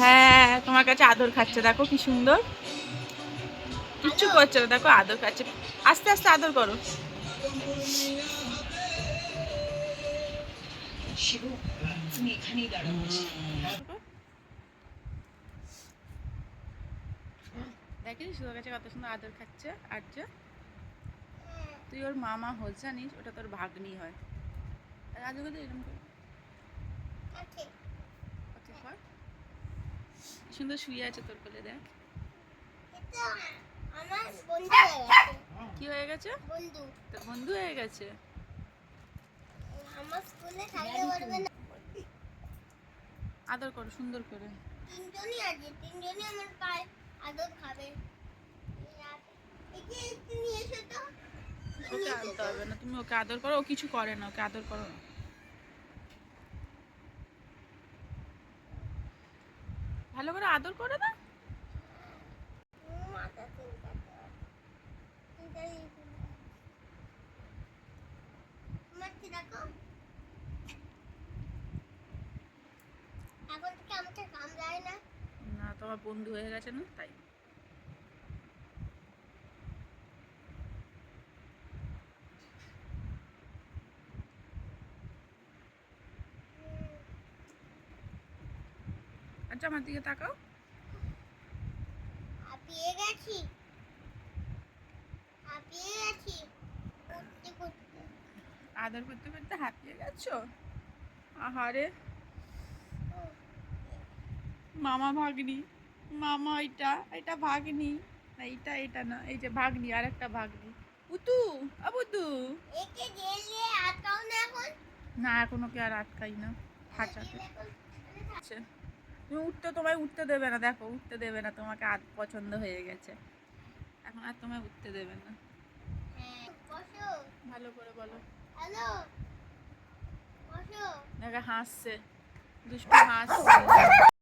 হ্যাঁ, তোমার কাছে আদর খাচ্ছে, দেখো কি সুন্দর। কিচ্ছু করছে না, দেখো আদর খাচ্ছে। আস্তে আস্তে আদর করো। দেখিস তোর কাছে কত সুন্দর আদর খাচ্ছে। আর্য, তুই ওর মামা হোস, জানিস? ওটা তোর ভাগ্নি হয়। আদর করতে এরকম করে সুন্দর শুয়ে আছে তোর কোলে, দেখ। কি হয়ে গেছে? তোর বন্ধু হয়ে গেছে। আদর করো সুন্দর করে। তিনজনই আছে, তিনজনই আমার পায়ে আদর খাবে। ওকে আনতে হবে না, তুমি ওকে আদর করো। ও কিছু করে না, ওকে আদর করো না। ভালো করে আদর করে না। না, তোমার বন্ধু হয়ে গেছে না, তাই। আচ্ছা, আমার দিকে তাকাও। হাঁপিয়ে গেছি, হাঁপিয়ে গেছি করতে করতে। আদর করতে করতে হাঁপিয়ে গেছো? আহারে মামা ভাগ্নি, মামা এটা এটা ভাগ্নি না, এটা না, এই যে ভাগ্নি, আর একটা ভাগ্নি। পুতু, আবুতু। একে জেলে আটকাও না এখন। না, এখন ওকে আর আটকাই না, খাঁচাতে। আচ্ছা, তুমি তোমায় উঠতে দেবে না, দেখো উঠতে দেবে না, তোমাকে পছন্দ হয়ে গেছে, এখন আর তোমায় উঠতে দেবে না। বসো, ভালো করে বলো। হ্যালো, বসো। দেখো হাসছে, দুষ্টু হাসছে।